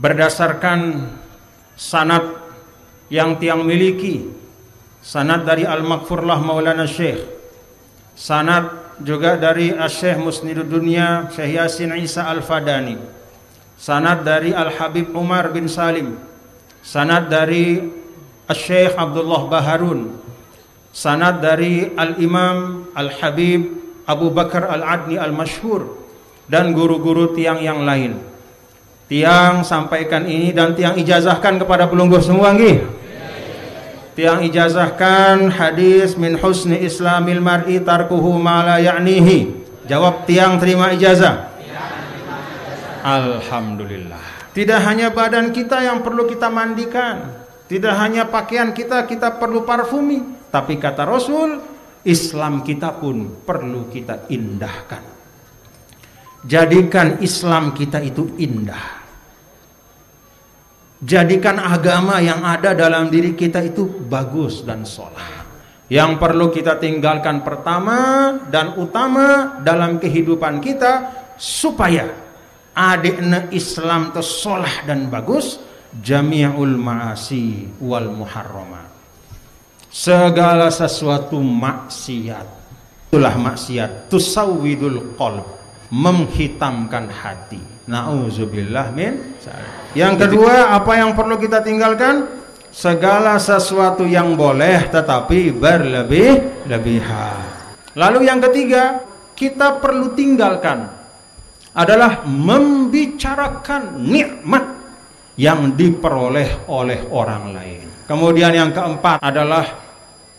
berdasarkan sanad yang tiang miliki, sanad dari Al-Maghfurlah Maulana Syekh, sanad juga dari Syekh Musnidud Dunya Syekh Yasin Isa Al-Fadani, sanad dari Al-Habib Umar bin Salim, sanad dari Syekh Abdullah Baharun, sanad dari Al-Imam Al-Habib Abu Bakar Al-Adni Al-Masyhur, dan guru-guru tiang yang lain. Tiang sampaikan ini dan tiang ijazahkan kepada pelungguh semua nggih. Tiang ijazahkan hadis min husni islamil mar'i tarkuhu ma la ya'nihi. Jawab tiang terima ijazah. Alhamdulillah. Tidak hanya badan kita yang perlu kita mandikan, tidak hanya pakaian kita perlu parfumi, tapi kata Rasul, Islam kita pun perlu kita indahkan. Jadikan Islam kita itu indah. Jadikan agama yang ada dalam diri kita itu bagus dan soleh. Yang perlu kita tinggalkan pertama dan utama dalam kehidupan kita, supaya adikna Islam itu soleh dan bagus, jami'ul ma'asi wal muharramat. Segala sesuatu maksiat, itulah maksiat, tusawwidul qalb, menghitamkan hati. Nauzubillah min zalik. Yang kedua, apa yang perlu kita tinggalkan? Segala sesuatu yang boleh tetapi berlebih-lebihan. Lalu yang ketiga, kita perlu tinggalkan adalah membicarakan nikmat yang diperoleh oleh orang lain. Kemudian yang keempat adalah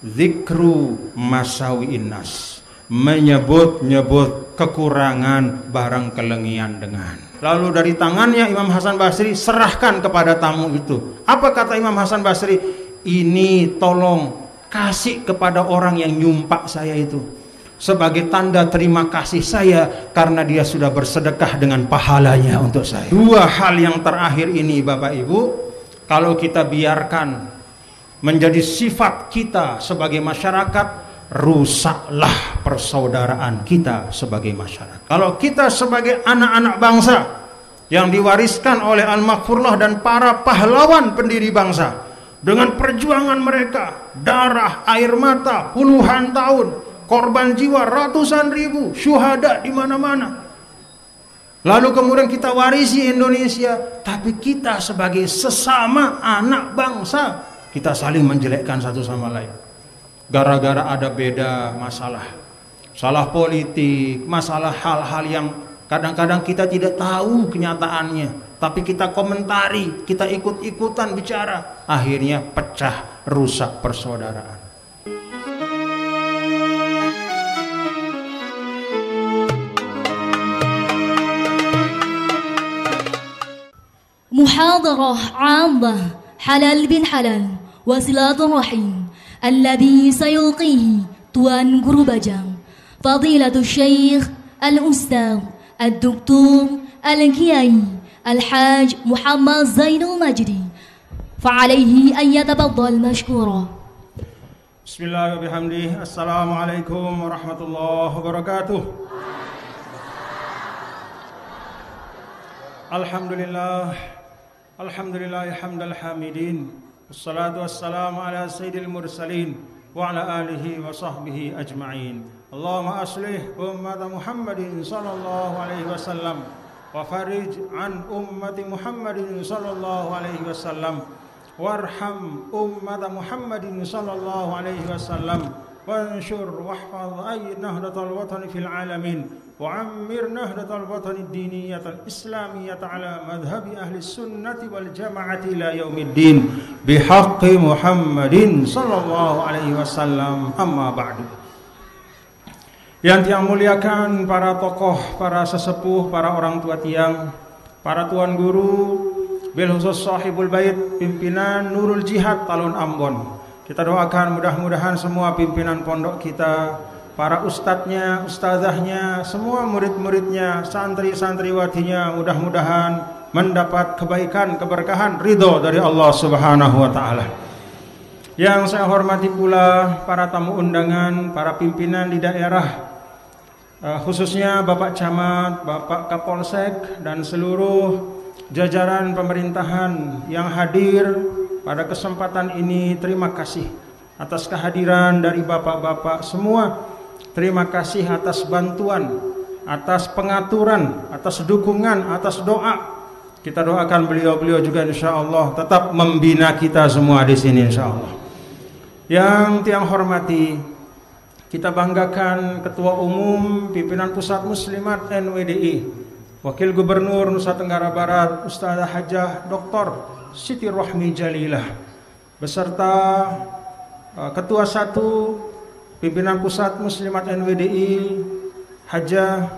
zikru masawi'in nas, menyebut-nyebut kekurangan barang kelengian dengan. Lalu dari tangannya Imam Hasan Basri serahkan kepada tamu itu. Apa kata Imam Hasan Basri? Ini tolong kasih kepada orang yang nyumpak saya itu, sebagai tanda terima kasih saya karena dia sudah bersedekah dengan pahalanya untuk saya. Dua hal yang terakhir ini Bapak Ibu, kalau kita biarkan menjadi sifat kita sebagai masyarakat, rusaklah persaudaraan kita sebagai masyarakat. Kalau kita sebagai anak-anak bangsa yang diwariskan oleh Al-Maghfurlah dan para pahlawan pendiri bangsa, dengan perjuangan mereka, darah, air mata, puluhan tahun, korban jiwa ratusan ribu, syuhada di mana-mana. Lalu kemudian kita warisi Indonesia, tapi kita sebagai sesama anak bangsa, kita saling menjelekkan satu sama lain. Gara-gara ada beda masalah, salah politik, masalah hal-hal yang kadang-kadang kita tidak tahu kenyataannya, tapi kita komentari, kita ikut-ikutan bicara, akhirnya pecah, rusak persaudaraan. Muhadarah 'ammah halal bin halal wasilatul rahim الذي سيلقيه Tuan Guru Bajang Fadilatul Syekh Al-Ustaz Al-Doktor Al-Kiai Al-Haj Muhammad Zainul Majdi, فعليه أن يتفضل مشكورا. بسم الله وبحمده. Assalamualaikum warahmatullahi wabarakatuh. Alhamdulillah, alhamdulillah hamdal hamidin. Wassalatu wassalamu ala sayyidil mursalin wa ala alihi wa sahbihi ajma'in. Allahumma aslih ummat Muhammadin sallallahu alaihi wasallam wa farij an ummati Muhammadin sallallahu alaihi wasallam warham ummat Muhammadin sallallahu alaihi wasallam wanshur wahfaz ay nahdatal watani fil alamin وعمر نهضة الوطن الدينية الإسلامية على مذهب أهل السنة والجماعة إلى يوم الدين بحق محمد صلى الله عليه وسلم. أما بعد. Yang tiang muliakan para tokoh, para sesepuh, para orang tua tiang, para tuan guru, bil khusus sahibul bait, pimpinan Nurul Jihad Talun Ambon. Kita doakan mudah-mudahan semua pimpinan pondok kita, para ustadznya, ustazahnya, semua murid-muridnya, santri-santriwatinya, mudah-mudahan mendapat kebaikan, keberkahan, ridho dari Allah Subhanahu wa Ta'ala. Yang saya hormati pula para tamu undangan, para pimpinan di daerah, khususnya Bapak Camat, Bapak Kapolsek, dan seluruh jajaran pemerintahan yang hadir pada kesempatan ini, terima kasih atas kehadiran dari bapak-bapak semua. Terima kasih atas bantuan, atas pengaturan, atas dukungan, atas doa. Kita doakan beliau-beliau juga insyaallah tetap membina kita semua di sini insyaallah. Yang tiang hormati, kita banggakan Ketua Umum Pimpinan Pusat Muslimat NWDI, Wakil Gubernur Nusa Tenggara Barat Ustazah Hajah Dr. Siti Rohmi Jalilah, beserta Ketua 1 Pimpinan Pusat Muslimat NWDI Hajah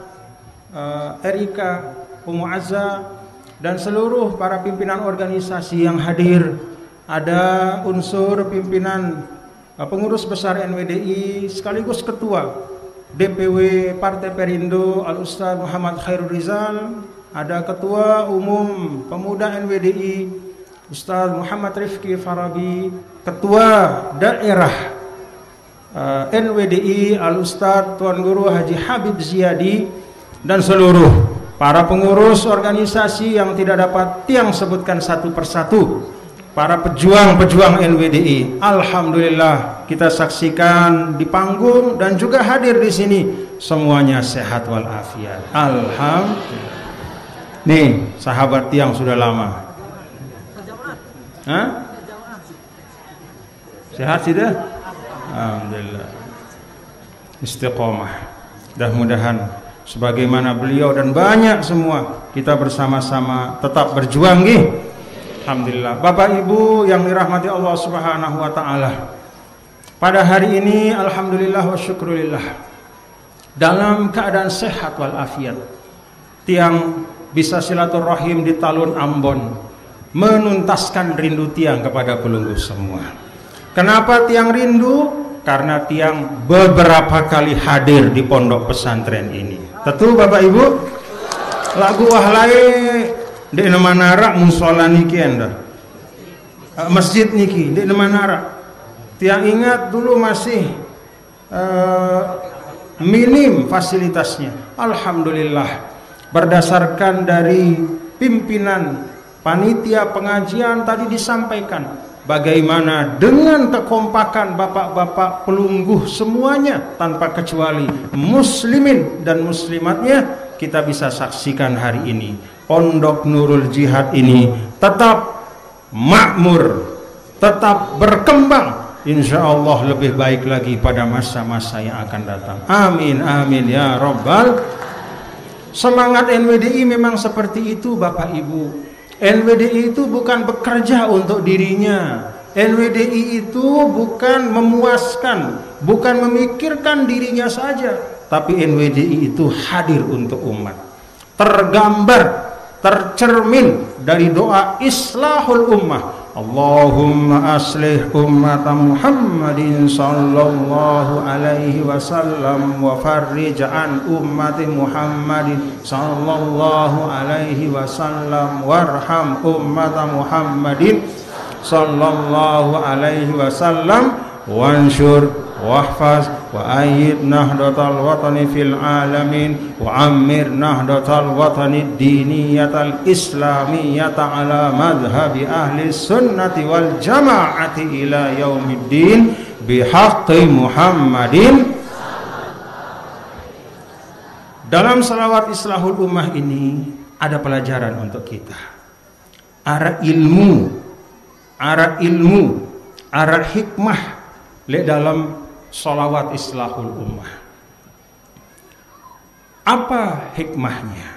Erika Umu Azza, dan seluruh para pimpinan organisasi yang hadir. Ada unsur pimpinan pengurus besar NWDI sekaligus Ketua DPW Partai Perindo Al-Ustaz Muhammad Khairul Rizal, ada Ketua Umum Pemuda NWDI Ustaz Muhammad Rifki Farabi, Ketua Daerah NWDI Al-Ustaz Tuan Guru Haji Habib Ziyadi, dan seluruh para pengurus organisasi yang tidak dapat tiang sebutkan satu persatu, para pejuang-pejuang NWDI. Alhamdulillah kita saksikan di panggung dan juga hadir di sini semuanya sehat walafiat. Alhamdulillah. Nih sahabat tiang sudah lama. Hah? Sehat sudah? Alhamdulillah. Istiqomah. Mudah-mudahan sebagaimana beliau dan banyak semua kita bersama-sama tetap berjuang nggih. Alhamdulillah. Bapak Ibu yang dirahmati Allah Subhanahu wa taala. Pada hari ini alhamdulillah wa syukrulillah, dalam keadaan sehat wal afiat, tiang bisa silaturahim di Talun Ambon, menuntaskan rindu tiang kepada pelunggu semua. Kenapa tiang rindu? Karena tiang beberapa kali hadir di pondok pesantren ini. Tentu Bapak Ibu, lagu wahlai di Manara musola niki anda, masjid niki di Manara. Tiang ingat dulu masih minim fasilitasnya. Alhamdulillah, berdasarkan dari pimpinan panitia pengajian tadi disampaikan bagaimana dengan kekompakan bapak-bapak pelungguh semuanya tanpa kecuali muslimin dan muslimatnya, kita bisa saksikan hari ini Pondok Nurul Jihad ini tetap makmur, tetap berkembang, insya Allah lebih baik lagi pada masa-masa yang akan datang. Amin amin ya Rabbal. Semangat NWDI memang seperti itu Bapak Ibu. NWDI itu bukan bekerja untuk dirinya. NWDI itu bukan memuaskan, bukan memikirkan dirinya saja, tapi NWDI itu hadir untuk umat. Tergambar, tercermin dari doa islahul ummah. Allahumma aslih ummata Muhammadin sallallahu alaihi wasallam wa farrij an ummati Muhammadin sallallahu alaihi wasallam warham ummata Muhammadin sallallahu alaihi wasallam wansyur wahfaz wa ayyid nahdatal watani fil alamin wa ammir nahdatal watani diniyatal islamiyata ala madhhabi ahli sunnati wal jama'ati ila yaumiddin bihaqqi Muhammadin. Dalam salawat islahul ummah ini ada pelajaran untuk kita, arah ilmu, arah hikmah le dalam sholawat islahul ummah. Apa hikmahnya?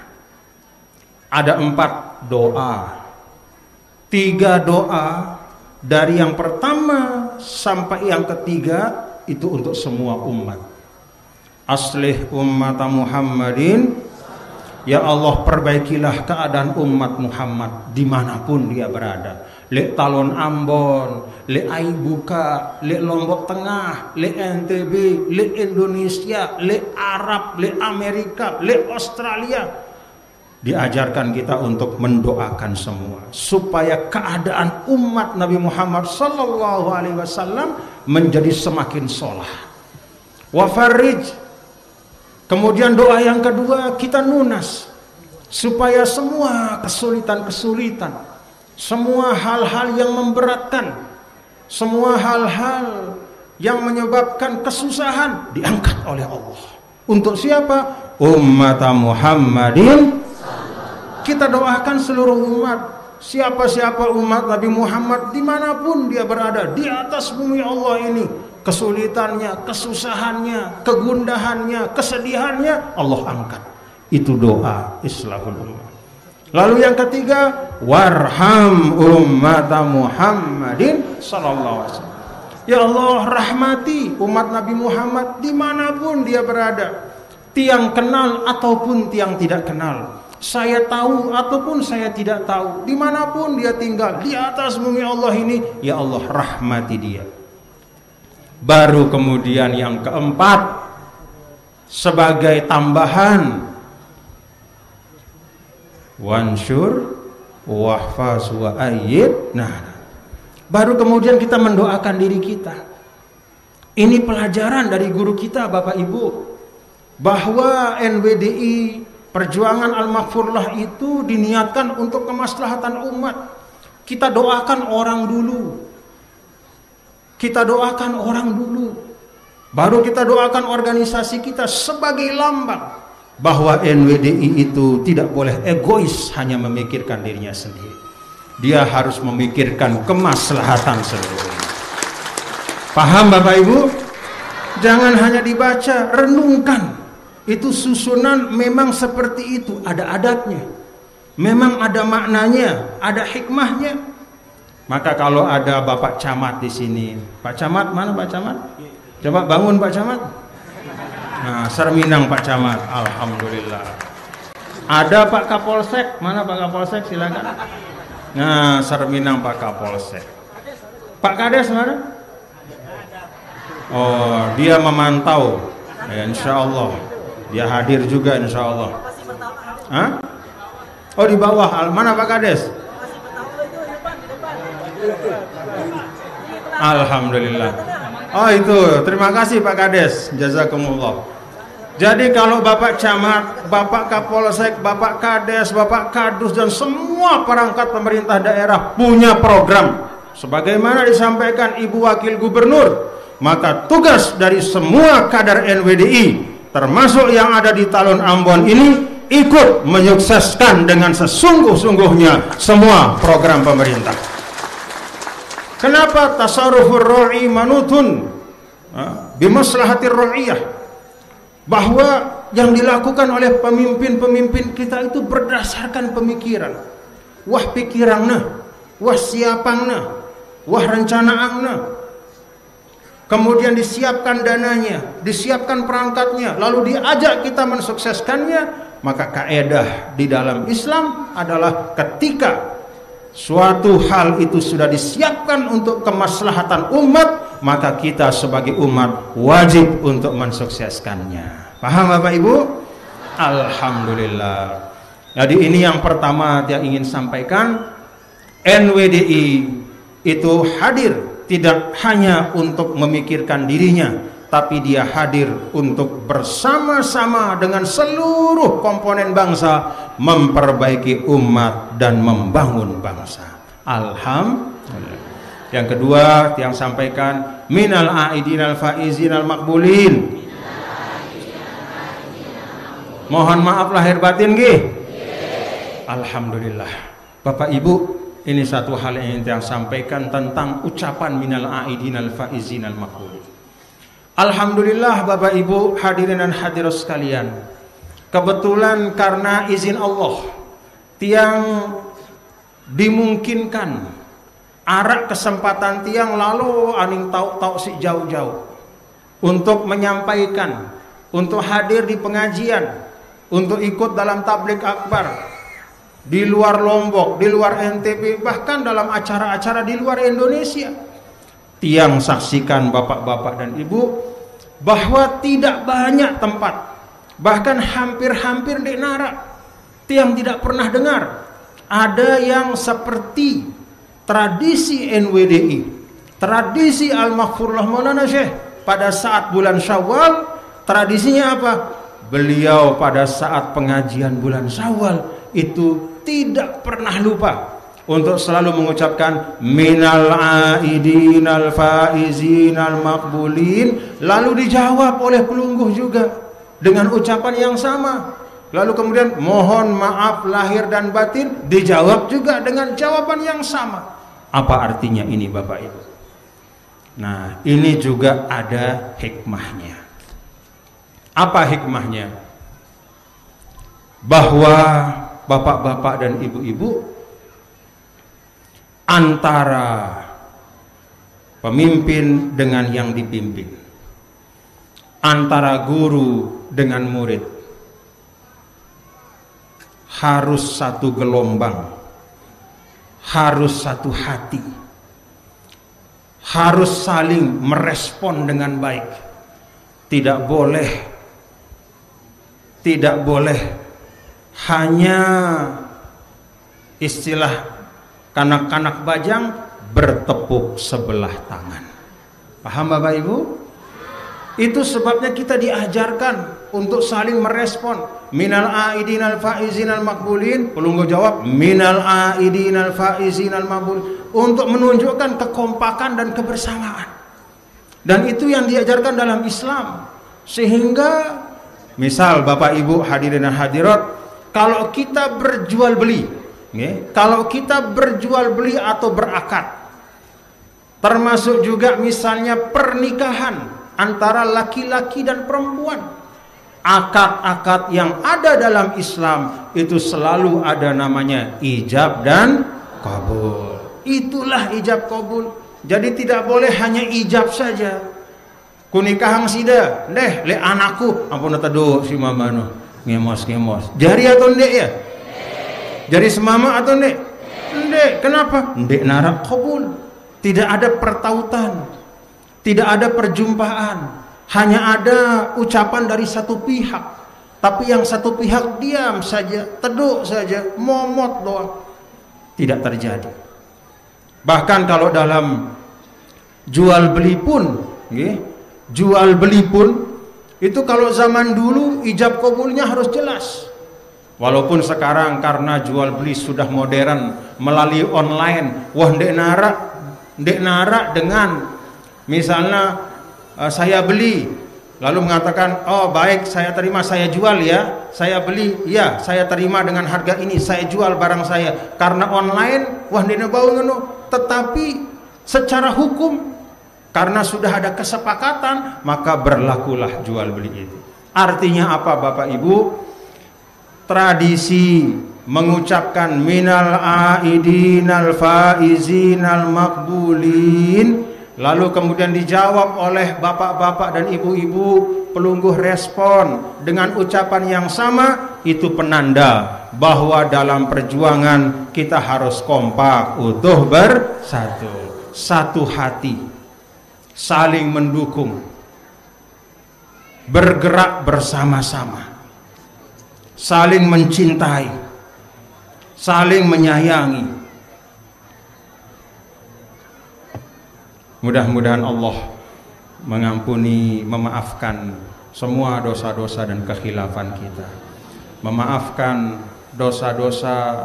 Ada 4 doa, 3 doa dari yang pertama sampai yang ketiga itu untuk semua umat. Aslih ummata Muhammadin, ya Allah perbaikilah keadaan umat Muhammad dimanapun dia berada. Lek Talon Ambon, lek Aibuka, lek Lombok Tengah, lek NTB, lek Indonesia, lek Arab, lek Amerika, lek Australia. Diajarkan kita untuk mendoakan semua supaya keadaan umat Nabi Muhammad sallallahu alaihi wasallam menjadi semakin sholah. Wa farrij. Kemudian doa yang kedua kita nunas supaya semua kesulitan-kesulitan, semua hal-hal yang memberatkan, semua hal-hal yang menyebabkan kesusahan diangkat oleh Allah. Untuk siapa? Umat Muhammadin. Kita doakan seluruh umat, siapa-siapa umat Nabi Muhammad dimanapun dia berada di atas bumi Allah ini, kesulitannya, kesusahannya, kegundahannya, kesedihannya Allah angkat. Itu doa islahul ummah. Lalu yang ketiga, warham ummat Muhammadin sallallahu alaihi wasallam. Ya Allah, rahmati umat Nabi Muhammad dimanapun dia berada, tiang kenal ataupun tiang tidak kenal, saya tahu ataupun saya tidak tahu, dimanapun dia tinggal di atas bumi Allah ini, ya Allah rahmati dia. Baru kemudian yang keempat, sebagai tambahan, wansur wahfaz wa ayyid. Nah, baru kemudian kita mendoakan diri kita. Ini pelajaran dari guru kita Bapak Ibu, bahwa NWDI Perjuangan Al-Maghfurlah itu diniatkan untuk kemaslahatan umat. Kita doakan orang dulu, kita doakan orang dulu, baru kita doakan organisasi kita sebagai lambang bahwa NWDI itu tidak boleh egois hanya memikirkan dirinya sendiri. Dia harus memikirkan kemaslahatan seluruhnya. Paham Bapak Ibu? Jangan hanya dibaca, renungkan. Itu susunan memang seperti itu, ada adatnya, memang ada maknanya, ada hikmahnya. Maka kalau ada Bapak Camat di sini, Pak Camat mana Pak Camat? Coba bangun Pak Camat. Nah, Serminang Pak Camat, alhamdulillah. Ada Pak Kapolsek, mana Pak Kapolsek, silakan. Nah, Serminang Pak Kapolsek. Pak Kades mana? Oh, dia memantau. Ya, insya Allah dia hadir juga insya Allah. Hah? Oh di bawah, mana Pak Kades? Alhamdulillah. Oh itu, terima kasih Pak Kades, jazakumullah. Jadi kalau Bapak Camat, Bapak Kapolsek, Bapak Kades, Bapak Kadus dan semua perangkat pemerintah daerah punya program sebagaimana disampaikan Ibu Wakil Gubernur, maka tugas dari semua kader NWDI termasuk yang ada di Talun Ambon ini ikut menyukseskan dengan sesungguh-sungguhnya semua program pemerintah. Kenapa? Tasarrufur ra'i manutun bimaslahatir ra'iyah, bahwa yang dilakukan oleh pemimpin-pemimpin kita itu berdasarkan pemikiran. Wah pikirangna, wah siapangna, wah rencanaangna. Kemudian disiapkan dananya, disiapkan perangkatnya, lalu diajak kita mensukseskannya. Maka kaedah di dalam Islam adalah ketika suatu hal itu sudah disiapkan untuk kemaslahatan umat, maka kita sebagai umat wajib untuk mensukseskannya. Paham Bapak Ibu? Alhamdulillah. Jadi ini yang pertama yang ingin sampaikan. NWDI itu hadir tidak hanya untuk memikirkan dirinya, tapi dia hadir untuk bersama-sama dengan seluruh komponen bangsa memperbaiki umat dan membangun bangsa. Alhamdulillah. Yang kedua yang sampaikan, minal aidinal faizinal makbulin. Mohon maaf lahir batin nggih. Alhamdulillah. Bapak Ibu, ini satu hal yang ingin saya sampaikan tentang ucapan minal aidinal faizinal makbulin. Alhamdulillah Bapak Ibu hadirin dan hadirat sekalian, kebetulan karena izin Allah tiang dimungkinkan arak kesempatan tiang lalu aning tahu si jauh-jauh untuk menyampaikan, untuk hadir di pengajian, untuk ikut dalam tabligh akbar di luar Lombok, di luar NTB, bahkan dalam acara-acara di luar Indonesia. Tiang saksikan Bapak-bapak dan Ibu bahwa tidak banyak tempat, bahkan hampir-hampir di Nara, tiang tidak pernah dengar ada yang seperti tradisi NWDI, tradisi Al-Maghfurlah Maulana Syekh pada saat bulan Syawal. Tradisinya apa? Beliau pada saat pengajian bulan Syawal itu tidak pernah lupa untuk selalu mengucapkan minal aidinal faizinal maqbulin, lalu dijawab oleh pelungguh juga dengan ucapan yang sama. Lalu kemudian mohon maaf lahir dan batin, dijawab juga dengan jawaban yang sama. Apa artinya ini Bapak Ibu? Nah, ini juga ada hikmahnya. Apa hikmahnya? Bahwa bapak-bapak dan ibu-ibu, antara pemimpin dengan yang dipimpin, antara guru dengan murid, harus satu gelombang, harus satu hati, harus saling merespon dengan baik. Tidak boleh hanya istilah kanak-kanak Bajang bertepuk sebelah tangan. Paham Bapak Ibu? Itu sebabnya kita diajarkan untuk saling merespon. Minal aidinal faizinal maqbulin, pelungguh jawab minal aidinal faizinal maqbulin, untuk menunjukkan kekompakan dan kebersamaan. Dan itu yang diajarkan dalam Islam. Sehingga misal Bapak Ibu hadirin dan hadirat, kalau kita berjual beli, kalau kita berjual beli atau berakad, termasuk juga misalnya pernikahan antara laki-laki dan perempuan, akad-akad yang ada dalam Islam itu selalu ada namanya ijab dan kabul. Itulah ijab kabul. Jadi tidak boleh hanya ijab saja. Kunikahang sida, deh le anakku, ampun tado si mama no, ngemos. Jari atau ndek ya? Jari semama atau ndek? Ndek. Kenapa? Ndek narak kabul. Tidak ada pertautan, tidak ada perjumpaan, hanya ada ucapan dari satu pihak. Tapi yang satu pihak diam saja, teduk saja, momot doang. Tidak terjadi. Bahkan kalau dalam jual beli pun, jual beli pun itu kalau zaman dulu ijab kabulnya harus jelas. Walaupun sekarang karena jual beli sudah modern melalui online, wah ndek narak dengan misalnya saya beli lalu mengatakan oh baik saya terima, saya jual ya, saya beli ya, saya terima dengan harga ini, saya jual barang saya. Karena online wah ndek bau ngono. Tetapi secara hukum karena sudah ada kesepakatan maka berlakulah jual beli itu. Artinya apa Bapak Ibu? Tradisi mengucapkan minal aidinal faizinal maqbulin lalu kemudian dijawab oleh bapak-bapak dan ibu-ibu, pelungguh respon dengan ucapan yang sama, itu penanda bahwa dalam perjuangan kita harus kompak, utuh bersatu, satu hati, saling mendukung, bergerak bersama-sama, saling mencintai, saling menyayangi. Mudah-mudahan Allah mengampuni, memaafkan semua dosa-dosa dan kekhilafan kita, memaafkan dosa-dosa,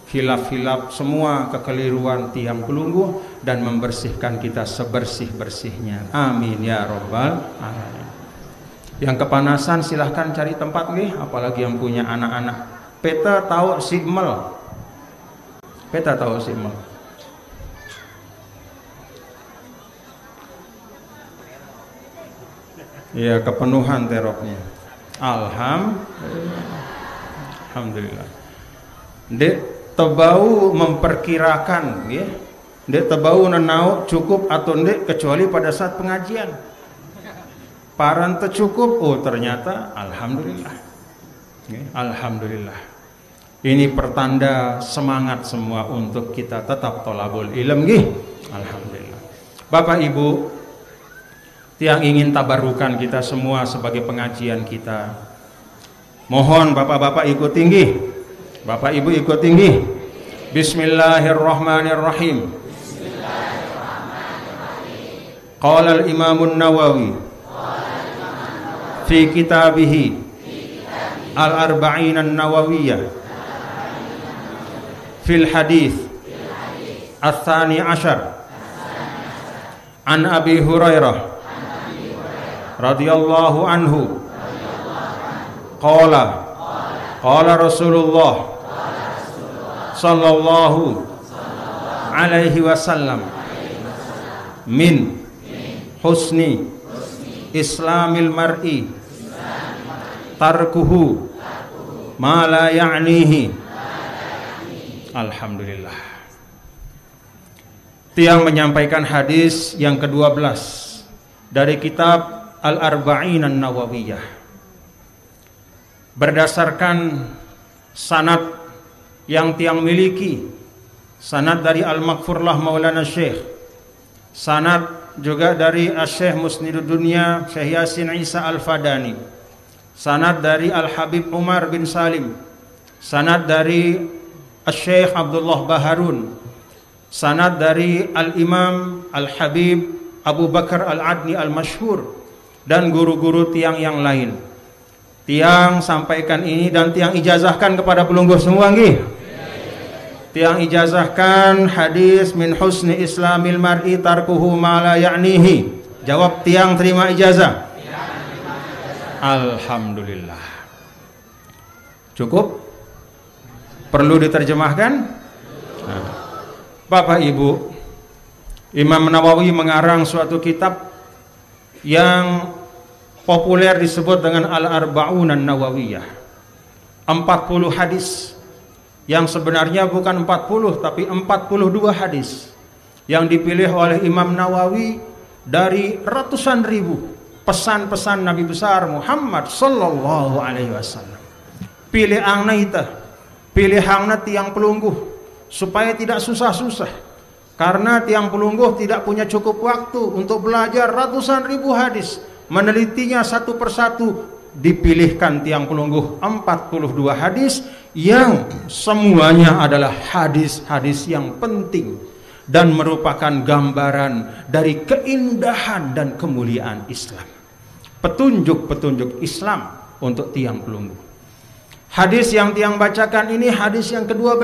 khilaf-khilaf, semua kekeliruan tiang pelungguh, dan membersihkan kita sebersih-bersihnya. Amin ya rabbal alamin. Yang kepanasan silahkan cari tempat nih, apalagi yang punya anak-anak. Peta tahu sigmel. Peta tahu sigmel. Ya, kepenuhan teroknya. Alhamdulillah. Dek tebau memperkirakan, ya. Dek tebau nenau cukup atau ndek kecuali pada saat pengajian. Paran cukup, oh ternyata alhamdulillah. Ya, alhamdulillah. Ini pertanda semangat semua untuk kita tetap thalabul ilm, nggih. Alhamdulillah. Bapak Ibu yang ingin tabarukan kita semua sebagai pengajian kita, mohon bapak-bapak ikut tinggi, bapak ibu ikut tinggi. Bismillahirrahmanirrahim. Qala al-Imam an-Nawawi fi kitabih al-Arba'in an-Nawawiyah fil hadith Ats-tsani asyar an Abi Hurairah radhiyallahu anhu qala Rasulullah sallallahu alaihi wasallam min husni islamil mar'i tarkuhu ma la ya'nihi. Alhamdulillah. Tiang menyampaikan hadis yang ke-12 dari kitab Al-Arba'in An-Nawawiyah berdasarkan sanad yang tiang miliki, sanad dari Al-Maghfurlah Maulana Syekh, sanad juga dari Syekh Musnidud Dunya Syekh Yasin Isa Al-Fadani, sanad dari Al-Habib Umar bin Salim, sanad dari Syekh Abdullah Baharun, sanad dari Al-Imam Al-Habib Abu Bakar Al-Adni Al-Masyhur, dan guru-guru tiang yang lain. Tiang sampaikan ini dan tiang ijazahkan kepada pelungguh semua nggih. Tiang ijazahkan hadis min husni islamil mar'i tarkuhu ma la ya'nihi. Jawab tiang terima ijazah. Alhamdulillah. Cukup? Perlu diterjemahkan? Nah. Bapak Ibu, Imam Nawawi mengarang suatu kitab yang populer disebut dengan Al-Arba'un An-Nawawiyah. 40 hadis yang sebenarnya bukan 40 tapi 42 hadis yang dipilih oleh Imam Nawawi dari ratusan ribu pesan-pesan Nabi besar Muhammad sallallahu alaihi wasallam. Pilih angna ita, pilih angna tiang pelungguh supaya tidak susah-susah, karena tiang pelungguh tidak punya cukup waktu untuk belajar ratusan ribu hadis, menelitinya satu persatu. Dipilihkan tiang pelungguh 42 hadis yang semuanya adalah hadis-hadis yang penting dan merupakan gambaran dari keindahan dan kemuliaan Islam, petunjuk-petunjuk Islam untuk tiang pelungguh. Hadis yang tiang bacakan ini hadis yang ke-12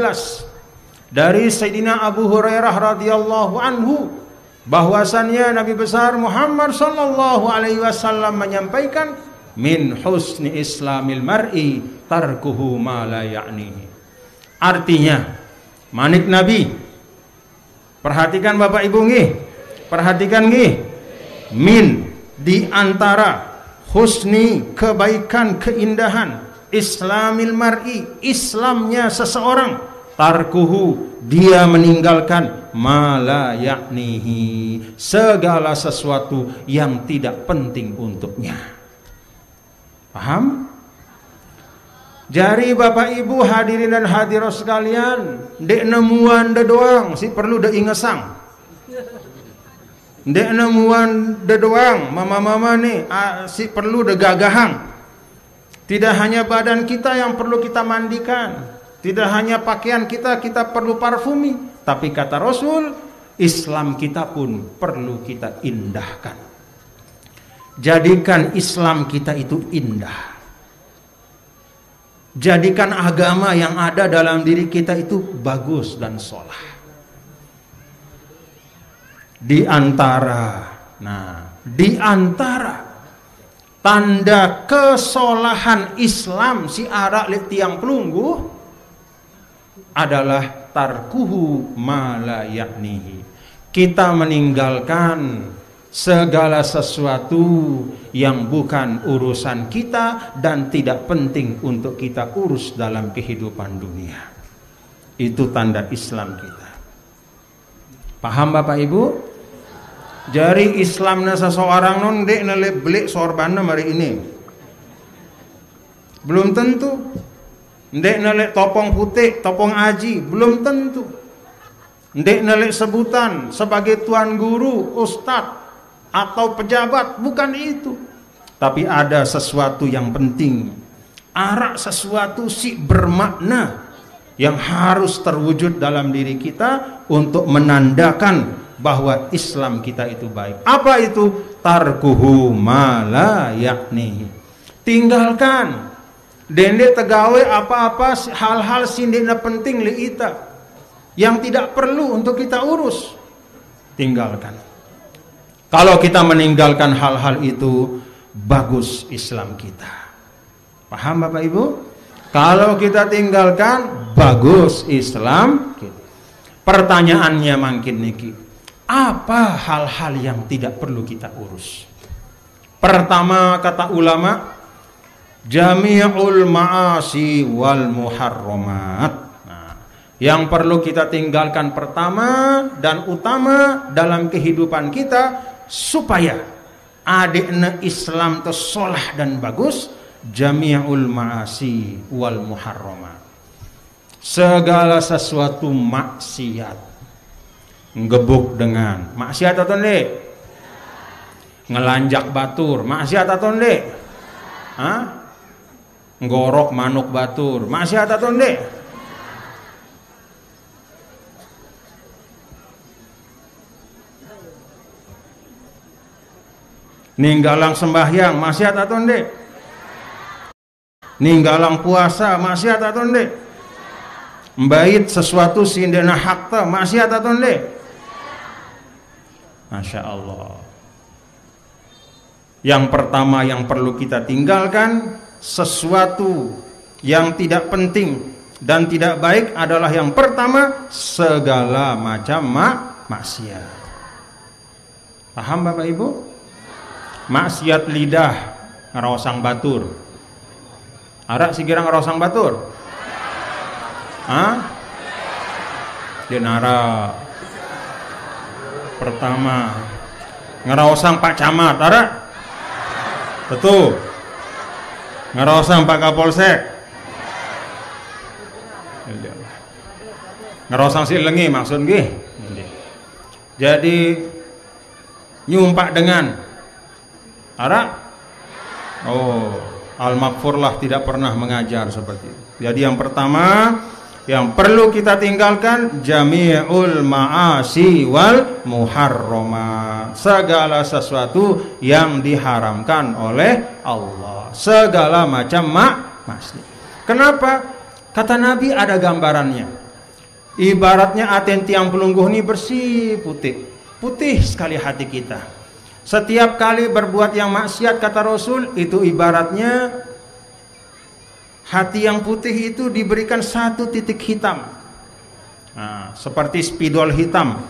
dari Sayyidina Abu Hurairah radhiyallahu anhu, bahwasannya Nabi besar Muhammad sallallahu alaihi wasallam menyampaikan min husni islamil mar'i tarkuhu ma la ya'nihi. Artinya, manik Nabi, perhatikan Bapak Ibu nggih, perhatikan nggih, min di antara husni kebaikan keindahan islamil mar'i, Islamnya seseorang, tarkuhu dia meninggalkan ma la ya'nihi, segala sesuatu yang tidak penting untuknya. Paham? Jari Bapak Ibu hadirin dan hadirat sekalian, dek nemuan de doang si perlu de ingesang. Dek nemuan de doang mama-mama nih si perlu de gagahang. Tidak hanya badan kita yang perlu kita mandikan, tidak hanya pakaian kita perlu parfumi, tapi kata Rasul, Islam kita pun perlu kita indahkan. Jadikan Islam kita itu indah. Jadikan agama yang ada dalam diri kita itu bagus dan sholah. Di antara tanda kesolahan Islam si arak li tiang pelungguh adalah tarkuhu ma la ya'nihi. Kita meninggalkan segala sesuatu yang bukan urusan kita dan tidak penting untuk kita urus dalam kehidupan dunia. Itu tanda Islam kita. Paham Bapak Ibu? Jari Islamnya seseorang non dek nele belik sorbannya hari ini. Belum tentu. Dek nele topong putih, topong aji, belum tentu. Dek nele sebutan sebagai tuan guru, ustadz atau pejabat, bukan itu. Tapi ada sesuatu yang penting, arak sesuatu si bermakna yang harus terwujud dalam diri kita untuk menandakan bahwa Islam kita itu baik. Apa itu? Tarkuhu ma la ya'nihi. Tinggalkan dende tegawe apa-apa hal-hal sindina penting li ita. yang tidak perlu untuk kita urus, tinggalkan. Kalau kita meninggalkan hal-hal itu, bagus Islam kita. Paham Bapak Ibu? Kalau kita tinggalkan, bagus Islam kita. Pertanyaannya makin niki, apa hal-hal yang tidak perlu kita urus? Pertama, kata ulama, jami'ul ma'asi wal muharramat. Nah, yang perlu kita tinggalkan pertama dan utama dalam kehidupan kita supaya adikna Islam itu solah dan bagus, jami'ul ma'asi wal muharramat. Segala sesuatu maksiat, ngebuk dengan maksiat atau ndek? Ngelanjak batur maksiat atau ndek? Hah? Ngorok manuk batur maksiat atau ndek? Ninggalang sembahyang maksiat atau ndek? Ninggalang puasa maksiat atau ndek? Mbait sesuatu sindena hakta maksiat atau ndek? Masya Allah. Yang pertama yang perlu kita tinggalkan, sesuatu yang tidak penting dan tidak baik adalah yang pertama, segala macam maksiat. Paham Bapak Ibu? Maksiat lidah, ngerosang batur. Arak si girang ngerosang batur? Hah? Denara. Pertama, ngerosang Pak Camat, arak? Betul. Ngerosang Pak Kapolsek. Ngerosang si lengi maksud nggih. Jadi nyumpak dengan arak? Oh, Al-Maghfur lah tidak pernah mengajar seperti itu. Jadi yang pertama yang perlu kita tinggalkan, jami'ul ma'asi wal muharramat. Segala sesuatu yang diharamkan oleh Allah, segala macam maksiat. Kenapa? Kata Nabi ada gambarannya. Ibaratnya aten tiang pelungguh ini bersih, putih sekali hati kita. Setiap kali berbuat yang maksiat, kata Rasul, itu ibaratnya hati yang putih itu diberikan satu titik hitam. Nah, seperti spidol hitam,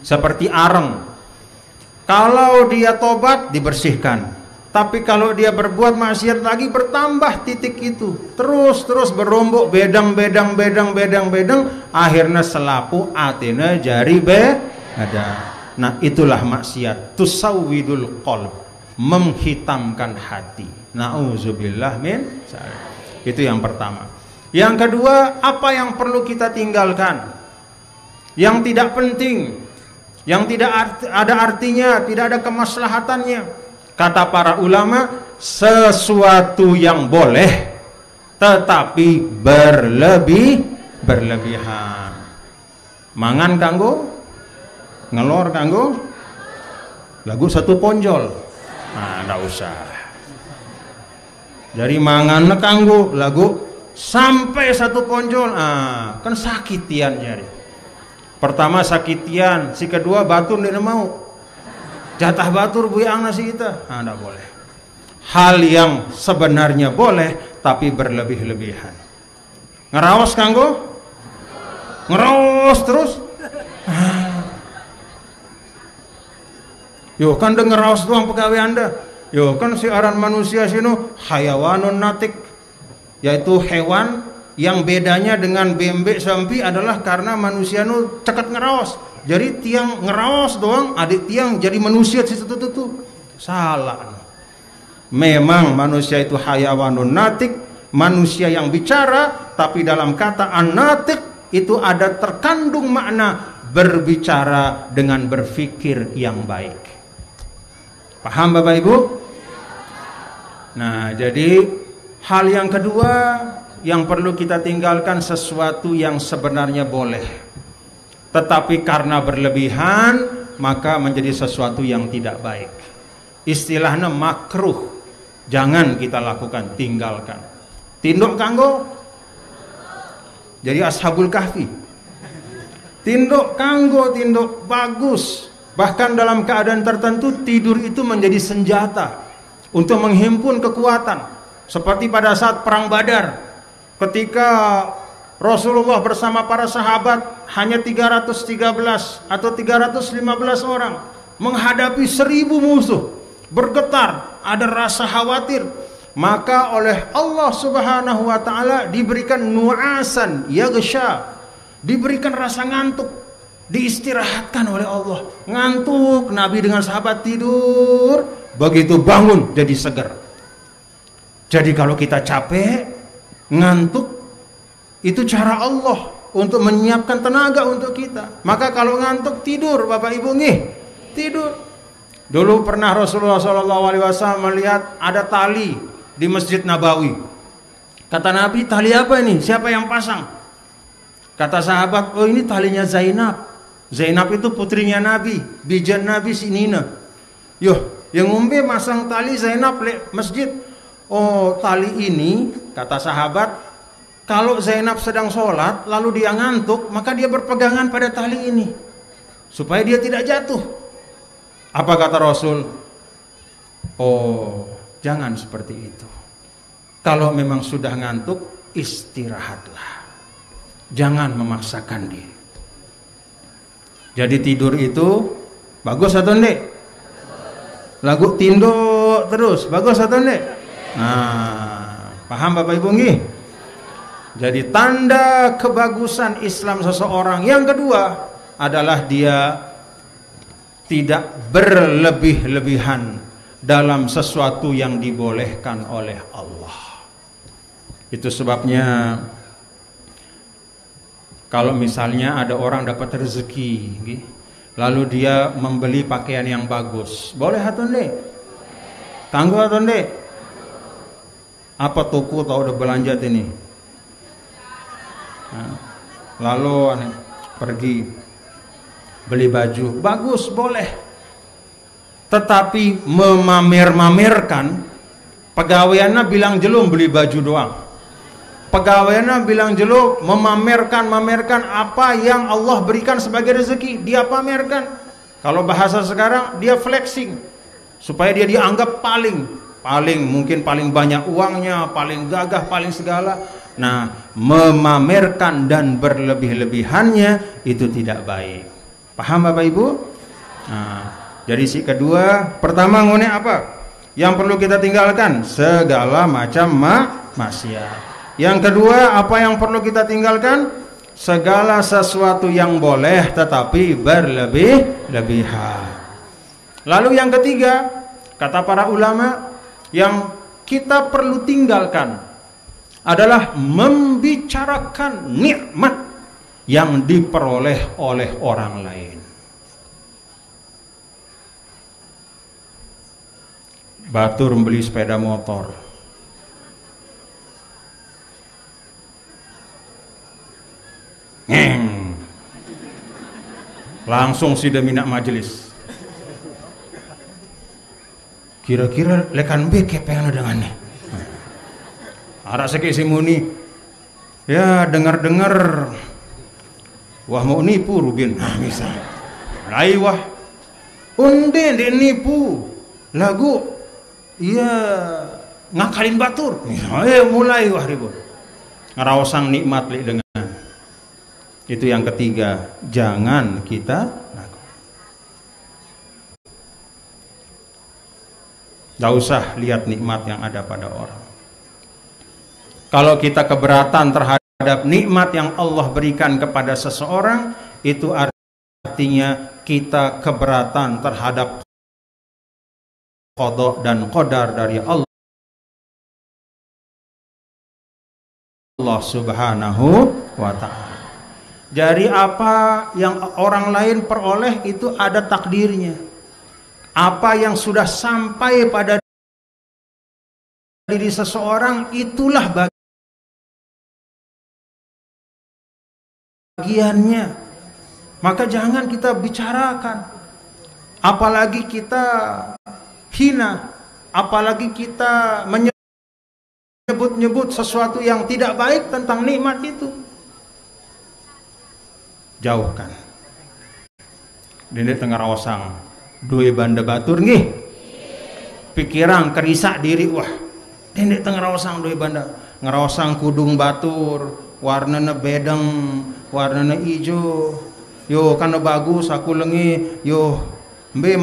seperti areng. Kalau dia tobat dibersihkan, tapi kalau dia berbuat maksiat lagi bertambah titik itu, terus berombok bedang, akhirnya selapu atina jari ada. Nah, itulah maksiat, tusawwidul qalb, menghitamkan hati. Nauzubillah min dzalik. Itu yang pertama. Yang kedua, apa yang perlu kita tinggalkan? Yang tidak penting, yang tidak ada artinya, tidak ada kemaslahatannya. Kata para ulama, sesuatu yang boleh tetapi berlebihan. Mangan kanggo, ngelor kanggo, lagu satu ponjol. Nah, enggak usah. Jadi mangan kanggo lagu sampai satu ponjol, kan sakitian jadi. Pertama sakitian, si kedua batur dia mau jatah batur buyang nasi kita, nggak boleh. Hal yang sebenarnya boleh tapi berlebih-lebihan. Ngeraos kanggo, ngeraos terus. Yo kan denger ngeraos doang pegawai anda. Yo kan si aran manusia sino hayawanun natik, yaitu hewan yang bedanya dengan bembek sampi adalah karena manusia nu cekat ngeraos. Jadi tiang ngeraos doang, adik tiang jadi manusia situ tuh. Salah. Memang manusia itu hayawanun natik, manusia yang bicara, tapi dalam kata an-natik itu ada terkandung makna berbicara dengan berfikir yang baik. Paham Bapak Ibu? Nah, jadi hal yang kedua yang perlu kita tinggalkan, sesuatu yang sebenarnya boleh tetapi karena berlebihan maka menjadi sesuatu yang tidak baik. Istilahnya makruh, jangan kita lakukan, tinggalkan. Tinduk kanggo jadi ashabul kahfi. Tinduk kanggo, tinduk bagus. Bahkan dalam keadaan tertentu tidur itu menjadi senjata untuk menghimpun kekuatan. Seperti pada saat perang Badar, ketika Rasulullah bersama para sahabat hanya 313 atau 315 orang menghadapi 1000 musuh, bergetar, ada rasa khawatir. Maka oleh Allah Subhanahu wa taala diberikan nu'asan yaghsha, diberikan rasa ngantuk, diistirahatkan oleh Allah. Ngantuk, Nabi dengan sahabat tidur, begitu bangun jadi segar. Jadi kalau kita capek, ngantuk, itu cara Allah untuk menyiapkan tenaga untuk kita. Maka kalau ngantuk tidur, Bapak Ibu nih, tidur. Dulu pernah Rasulullah SAW melihat ada tali di Masjid Nabawi. Kata Nabi, tali apa ini? Siapa yang pasang? Kata sahabat, oh ini talinya Zainab. Zainab itu putrinya Nabi, bijan Nabi si Nina. Yoh, yang ngombe masang tali Zainab le masjid. Oh, tali ini, kata sahabat, kalau Zainab sedang sholat lalu dia ngantuk, maka dia berpegangan pada tali ini supaya dia tidak jatuh. Apa kata Rasul? Oh, jangan seperti itu. Kalau memang sudah ngantuk, istirahatlah. Jangan memaksakan diri. Jadi tidur itu bagus atau enggak? Lagu tinduk terus, bagus atau enggak? Nah, paham Bapak Ibu nggih? Jadi tanda kebagusan Islam seseorang yang kedua adalah dia tidak berlebih-lebihan dalam sesuatu yang dibolehkan oleh Allah. Itu sebabnya kalau misalnya ada orang dapat rezeki, lalu dia membeli pakaian yang bagus, boleh atau enggak? Tangguh atau enggak? Apa toko tahu udah belanja ini? Lalu pergi beli baju, bagus, boleh. Tetapi memamer-mamerkan, pegawaiannya bilang jelum beli baju doang. Pegawainya bilang jeluk, memamerkan apa yang Allah berikan sebagai rezeki, dia pamerkan. Kalau bahasa sekarang, dia flexing supaya dia dianggap paling mungkin paling banyak uangnya, paling gagah, paling segala. Nah, memamerkan dan berlebih-lebihannya itu tidak baik. Paham Bapak Ibu? Nah, jadi si kedua, pertama ngone apa? Yang perlu kita tinggalkan segala macam maksiat. Yang kedua, apa yang perlu kita tinggalkan? Segala sesuatu yang boleh tetapi berlebih-lebihan. Lalu yang ketiga, kata para ulama, yang kita perlu tinggalkan adalah membicarakan nikmat yang diperoleh oleh orang lain. Batur membeli sepeda motor, langsung si deminak majelis. Kira-kira lekan be kepengen dengannya. Ara seke si muni. Ya dengar-dengar wah mau nipu Rubin. Nah, misal. Lai wah. Unde nipu. Lagu iya ngakalin batur. Mulai wah ribut. Ngaraosang nikmat li dengan. Itu yang ketiga, jangan kita tidak usah lihat nikmat yang ada pada orang. Kalau kita keberatan terhadap nikmat yang Allah berikan kepada seseorang, itu artinya kita keberatan terhadap qada dan qadar dari Allah Subhanahu wa ta'ala. Jadi apa yang orang lain peroleh itu ada takdirnya. Apa yang sudah sampai pada diri seseorang itulah bagiannya. Maka jangan kita bicarakan. Apalagi kita hina, apalagi kita menyebut-nyebut sesuatu yang tidak baik tentang nikmat itu. jauhkan. Dene tengah rawasang duwe banda batur nggih. Pikiran kerisak diri wah. Dene tengah rawasang duwe banda ngerawasang kudung batur, warnanya bedeng, warnanya ijo. Yo karena bagus aku lengi, yo mbe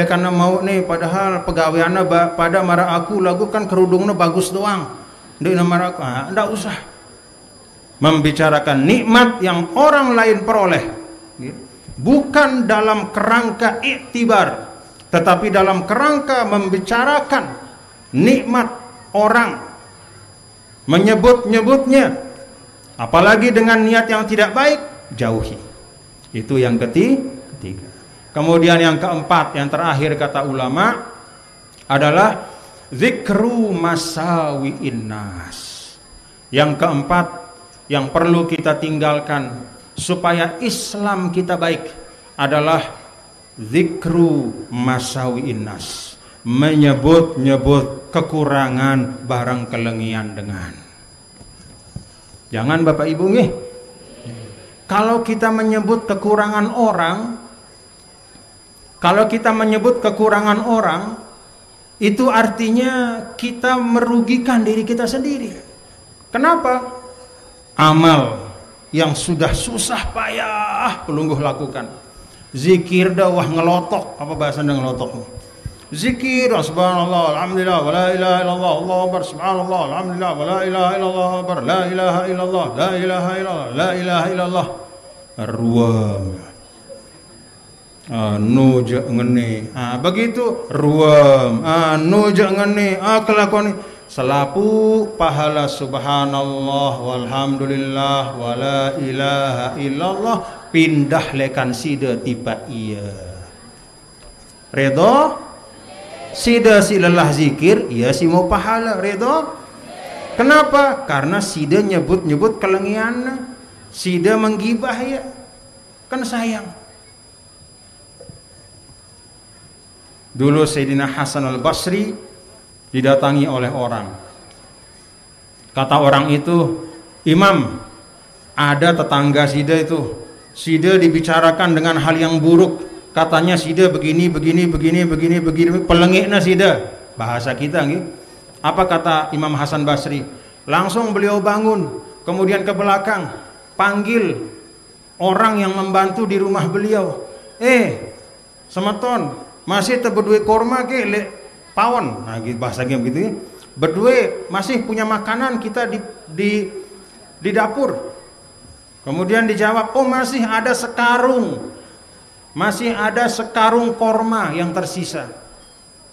karena mau nih padahal pegawaiannya pada marah aku lagu kan kerudungnya bagus doang. Ndek marah aku, ndak usah. Membicarakan nikmat yang orang lain peroleh. Bukan dalam kerangka iktibar, tetapi dalam kerangka membicarakan nikmat orang, menyebut-nyebutnya, apalagi dengan niat yang tidak baik, jauhi. Itu yang ketiga. Kemudian yang keempat, yang terakhir kata ulama adalah zikru masawi'in nas. Yang keempat yang perlu kita tinggalkan supaya Islam kita baik adalah zikru masawi'in nas, menyebut-nyebut kekurangan barang kelengian dengan. Jangan Bapak Ibu nih, kalau kita menyebut kekurangan orang, itu artinya kita merugikan diri kita sendiri. Kenapa? Amal yang sudah susah payah pelungguh lakukan, zikir dah wah ngelotok, apa bahasa ngelotok? Zikir subhanallah alhamdulillah wa la ilaha illallah Allahu akbar subhanallah alhamdulillah wa la ilaha illallah akbar la ilaha illallah la ilaha illallah la ilaha illallah ruam nuja ngene begitu ruam nuja ngene kelakuan selapu pahala subhanallah walhamdulillah wa la ilaha illallah pindah lekan sida tiba iya redha sida si lelah zikir iya si mau pahala redha. Kenapa? Karena sida nyebut-nyebut kelengian, sida menggibah ya kan sayang. Dulu Sayyidina Hasan al-Basri didatangi oleh orang. Kata orang itu, Imam, ada tetangga sida itu, sida dibicarakan dengan hal yang buruk. Katanya sida begini, pelengikna sida. Bahasa kita nih. Apa kata Imam Hasan Basri? Langsung beliau bangun, kemudian ke belakang, panggil orang yang membantu di rumah beliau. Semeton, masih tebedue korma ke le pawon. Nah, bahasanya begitu ya. Berdua masih punya makanan kita di dapur. Kemudian dijawab, oh masih ada sekarung. Masih ada sekarung korma yang tersisa.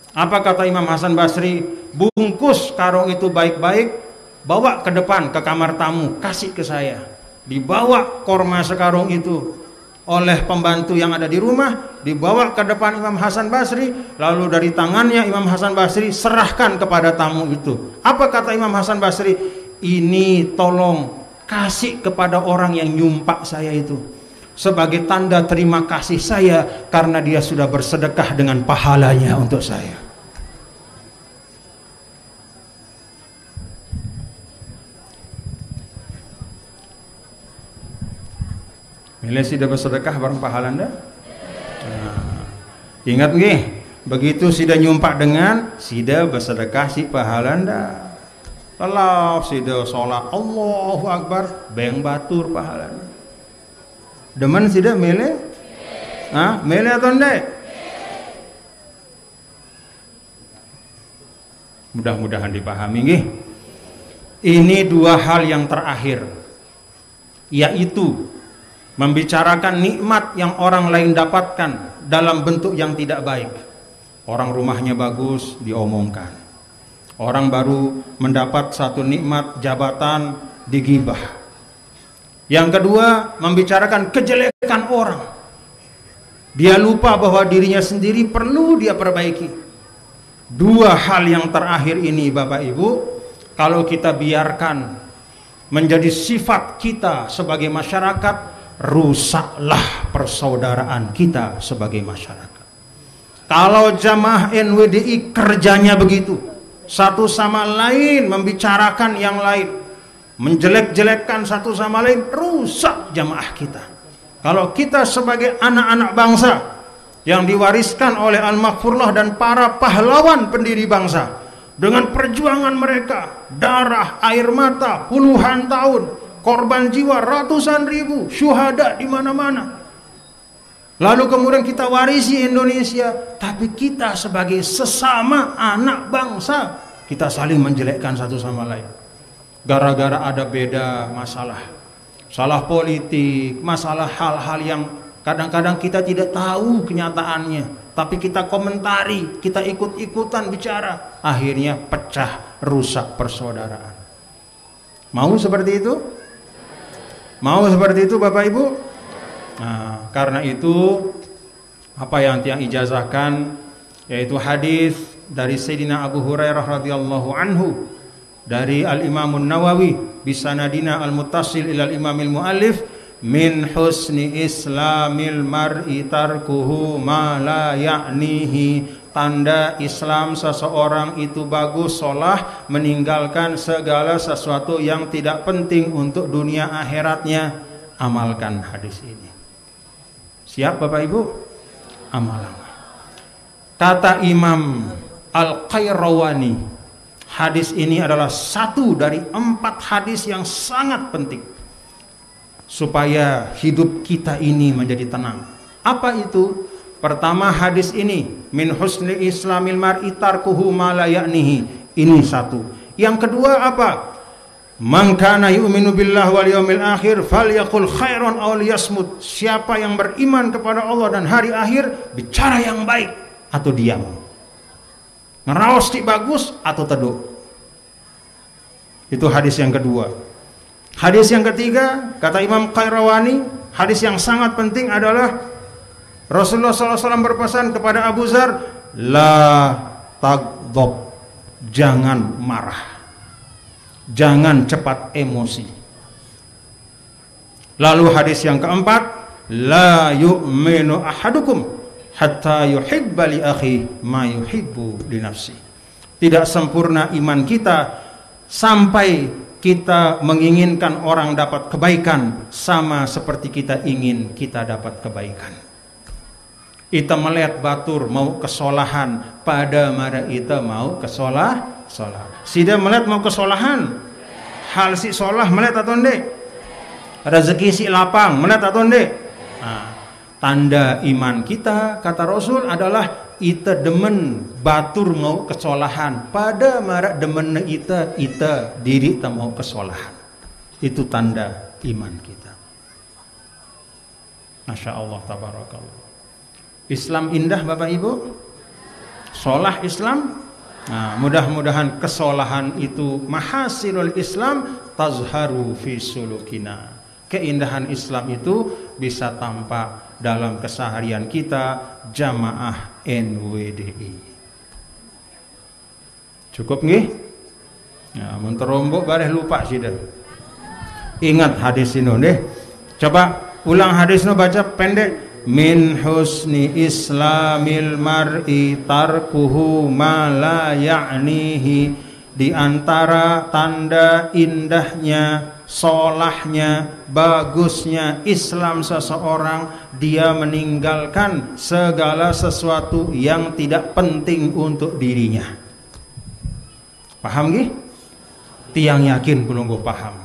Apa kata Imam Hasan Basri? Bungkus karung itu baik-baik, bawa ke depan ke kamar tamu, kasih ke saya. Dibawa korma sekarung itu oleh pembantu yang ada di rumah, dibawa ke depan Imam Hasan Basri, lalu dari tangannya Imam Hasan Basri serahkan kepada tamu itu. Apa kata Imam Hasan Basri? Ini tolong kasih kepada orang yang nyumpak saya itu, sebagai tanda terima kasih saya karena dia sudah bersedekah dengan pahalanya untuk saya. Milih sudah bersedekah bareng pahala anda? Ingat nggih, begitu sudah nyumpak dengan sida bersedekah si pahala anda. Lelah sida sholat Allahu Akbar, beng batur pahala anda. Demen sida milih? Milih atau enggak? Mudah-mudahan dipahami nggih. Ini dua hal yang terakhir, yaitu membicarakan nikmat yang orang lain dapatkan dalam bentuk yang tidak baik. Orang rumahnya bagus diomongkan, orang baru mendapat satu nikmat jabatan digibah. Yang kedua, membicarakan kejelekan orang. Dia lupa bahwa dirinya sendiri perlu dia perbaiki. Dua hal yang terakhir ini Bapak Ibu, kalau kita biarkan menjadi sifat kita sebagai masyarakat, rusaklah persaudaraan kita sebagai masyarakat. Kalau jamaah NWDI kerjanya begitu, satu sama lain membicarakan yang lain, menjelek-jelekkan satu sama lain, rusak jamaah kita. Kalau kita sebagai anak-anak bangsa yang diwariskan oleh Al-Maghfurlah dan para pahlawan pendiri bangsa, dengan perjuangan mereka, darah, air mata, puluhan tahun, korban jiwa ratusan ribu, syuhada di mana-mana. Lalu kemudian kita warisi Indonesia, tapi kita sebagai sesama anak bangsa, kita saling menjelekkan satu sama lain. Gara-gara ada beda masalah, salah politik, masalah hal-hal yang kadang-kadang kita tidak tahu kenyataannya, tapi kita komentari, kita ikut-ikutan bicara, akhirnya pecah, rusak persaudaraan. Mau seperti itu? Mau seperti itu Bapak Ibu? Nah, karena itu apa yang ijazahkan yaitu hadis dari Sayyidina Abu Hurairah radhiyallahu anhu dari Al-Imamun Nawawi bisanadina al-muttasil ilal imamil muallif, min husni islamil mar'i tarkuhu ma la ya'nihi, tanda Islam seseorang itu bagus, solah, meninggalkan segala sesuatu yang tidak penting untuk dunia akhiratnya. Amalkan hadis ini. Siap Bapak Ibu? Amalan. Kata Imam Al-Qayrawani, hadis ini adalah satu dari 4 hadis yang sangat penting supaya hidup kita ini menjadi tenang. Apa itu? Pertama, hadis ini, min husni islamil mar'i tarkuhu ma la ya'nihi. Ini satu. Yang kedua apa? Man kana yu'minu billahi wal yawmil akhir falyaqul khairan aw liyasmut. Siapa yang beriman kepada Allah dan hari akhir, bicara yang baik atau diam. Ngeraos ti bagus atau teduh. Itu hadis yang kedua. Hadis yang ketiga, kata Imam Qayrawani, hadis yang sangat penting adalah Rasulullah SAW berpesan kepada Abu Dzar, la taghdab, jangan marah, jangan cepat emosi. Lalu hadis yang keempat, la yu'minu ahadukum hatta yuhibba li akhi ma yuhibbu li nafsi. Tidak sempurna iman kita sampai kita menginginkan orang dapat kebaikan sama seperti kita ingin kita dapat kebaikan. Ita melihat batur mau kesolahan, pada mara ita mau kesolah. Sida melihat mau kesolahan, hal si solah melihat atau ndek, rezeki si lapang melihat atau ndek. Nah, tanda iman kita kata Rasul adalah ita demen batur mau kesolahan, pada mara demen ita diri ta mau kesolahan. Itu tanda iman kita. Masya Allah, tabarakallah. Islam indah Bapak Ibu, solah Islam. Nah, mudah-mudahan kesolahan itu, mahasinul Islam tazharu fi sulukina. Keindahan Islam itu bisa tampak dalam keseharian kita jamaah NWDI. Cukup nggih? Ya, menterombok bareh lupa sih dah. Ingat hadis ini deh. Coba ulang hadisnya, baca pendek. Min husni islamil mar'i tarkuhu ma la ya'nihi. Di antara tanda indahnya, solahnya, bagusnya Islam seseorang, dia meninggalkan segala sesuatu yang tidak penting untuk dirinya. Paham gih? Tiang yakin belum gue paham.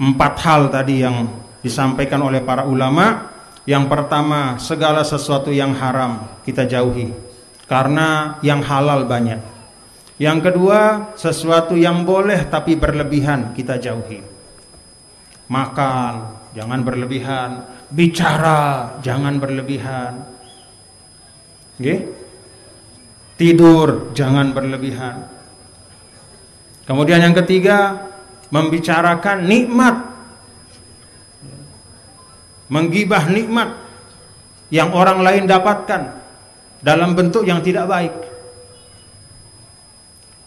4 hal tadi yang disampaikan oleh para ulama. Yang pertama, segala sesuatu yang haram kita jauhi, karena yang halal banyak. Yang kedua, sesuatu yang boleh tapi berlebihan kita jauhi. Makan jangan berlebihan, bicara jangan berlebihan, tidur jangan berlebihan. Kemudian yang ketiga, membicarakan nikmat, menggibah nikmat yang orang lain dapatkan dalam bentuk yang tidak baik.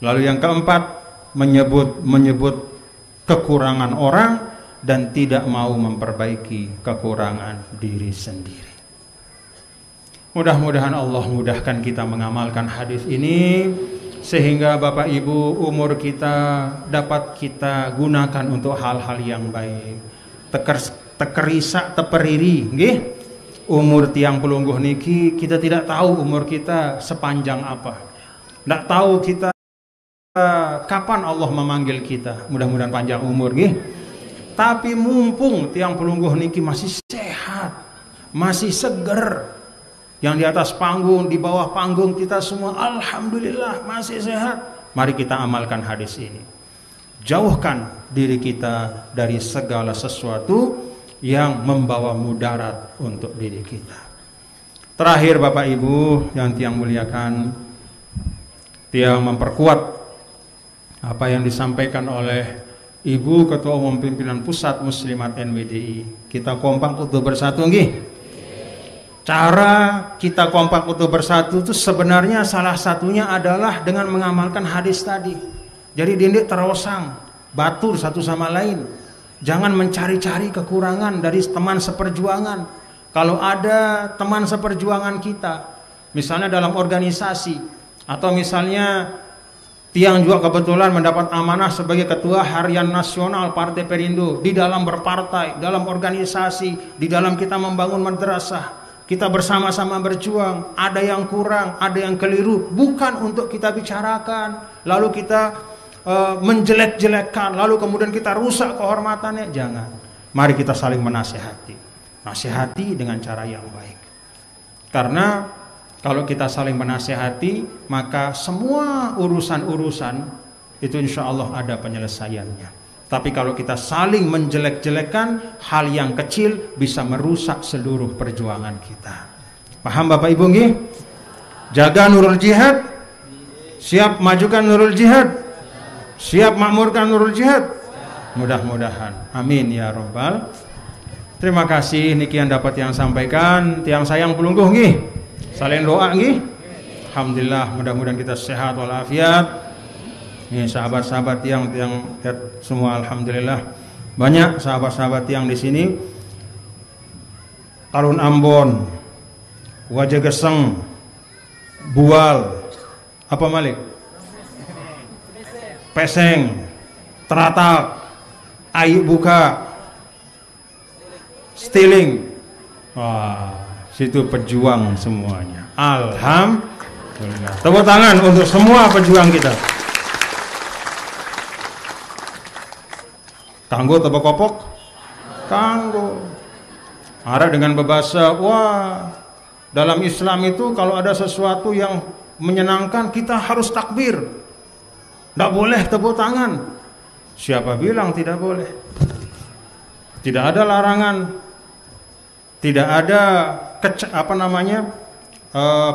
Lalu yang keempat, menyebut kekurangan orang dan tidak mau memperbaiki kekurangan diri sendiri. Mudah-mudahan Allah mudahkan kita mengamalkan hadis ini, sehingga Bapak Ibu umur kita dapat kita gunakan untuk hal-hal yang baik. tekerisak teperiri nggih. Umur tiang pelungguh niki kita tidak tahu umur kita sepanjang apa. Tidak tahu kita kapan Allah memanggil kita. Mudah-mudahan panjang umur nggih. Tapi mumpung tiang pelungguh niki masih sehat, masih seger. Yang di atas panggung, di bawah panggung kita semua alhamdulillah masih sehat. Mari kita amalkan hadis ini. Jauhkan diri kita dari segala sesuatu yang membawa mudarat untuk diri kita. Terakhir Bapak Ibu yang tiang muliakan, tiang memperkuat apa yang disampaikan oleh Ibu Ketua Umum Pimpinan Pusat Muslimat NWDI. Kita kompak untuk bersatu nggih. Cara kita kompak untuk bersatu itu sebenarnya salah satunya adalah dengan mengamalkan hadis tadi. Jadi dindik terosang, batur satu sama lain. Jangan mencari-cari kekurangan dari teman seperjuangan. Kalau ada teman seperjuangan kita, misalnya dalam organisasi, atau misalnya tiang juga kebetulan mendapat amanah sebagai Ketua Harian Nasional Partai Perindo, di dalam berpartai, dalam organisasi, di dalam kita membangun madrasah, kita bersama-sama berjuang. Ada yang kurang, ada yang keliru, bukan untuk kita bicarakan, lalu kita menjelek-jelekkan, lalu kemudian kita rusak kehormatannya. Jangan. Mari kita saling menasihati. Nasihati dengan cara yang baik. Karena kalau kita saling menasihati, maka semua urusan-urusan itu insya Allah ada penyelesaiannya. Tapi kalau kita saling menjelek-jelekkan, hal yang kecil bisa merusak seluruh perjuangan kita. Paham Bapak Ibu nggih? Jaga nurul jihad, siap majukan nurul jihad, siap makmurkan nurul jihad. Mudah-mudahan. Amin ya rabbal. Terima kasih niki yang dapat yang sampaikan. Tiang sayang pelungguh nggih. Saling doa nggih. Alhamdulillah, mudah-mudahan kita sehat walafiat. Ini sahabat-sahabat yang lihat semua alhamdulillah. Banyak sahabat-sahabat yang di sini. Alun Ambon, Wajah Geseng, Bual, apa Malik? Peseng, Teratak, Ayu Buka, Stiling. Wah, situ pejuang semuanya. Alhamdulillah. Tepuk tangan untuk semua pejuang kita. Kanggo tepuk kopok? Kanggo. Ada dengan berbahasa, wah, dalam Islam itu kalau ada sesuatu yang menyenangkan kita harus takbir. Tidak boleh tepuk tangan. Siapa bilang tidak boleh? Tidak ada larangan. Tidak ada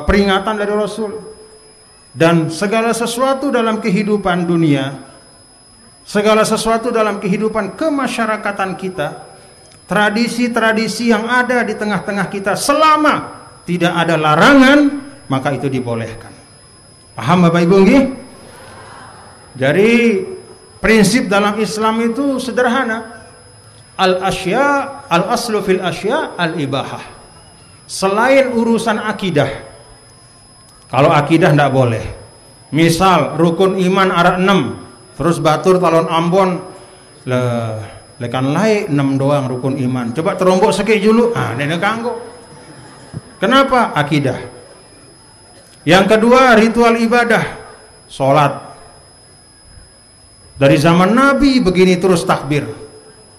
peringatan dari Rasul. Dan segala sesuatu dalam kehidupan dunia, segala sesuatu dalam kehidupan kemasyarakatan kita, tradisi-tradisi yang ada di tengah-tengah kita, selama tidak ada larangan, maka itu dibolehkan. Paham Bapak Ibu nggih? Jadi prinsip dalam Islam itu sederhana. Al-asya, al-aslu fil asya, al-ibahah. Selain urusan akidah, kalau akidah tidak boleh. Misal rukun iman ada 6, terus batur talon Ambon lekan lain 6 doang rukun iman. Coba terombok sekik dulu, nenek kanggo. Kenapa? Akidah. Yang kedua ritual ibadah, sholat. Dari zaman Nabi begini terus takbir.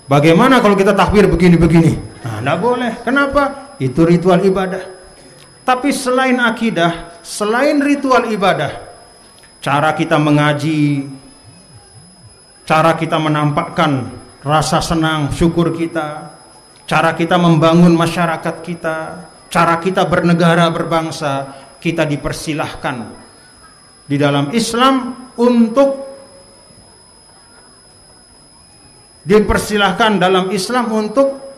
Bagaimana kalau kita takbir begini-begini? Tidak boleh. Kenapa? Itu ritual ibadah. Tapi selain akidah, selain ritual ibadah, cara kita mengaji, cara kita menampakkan rasa senang, syukur kita, cara kita membangun masyarakat kita, cara kita bernegara, berbangsa, kita dipersilahkan di dalam Islam untuk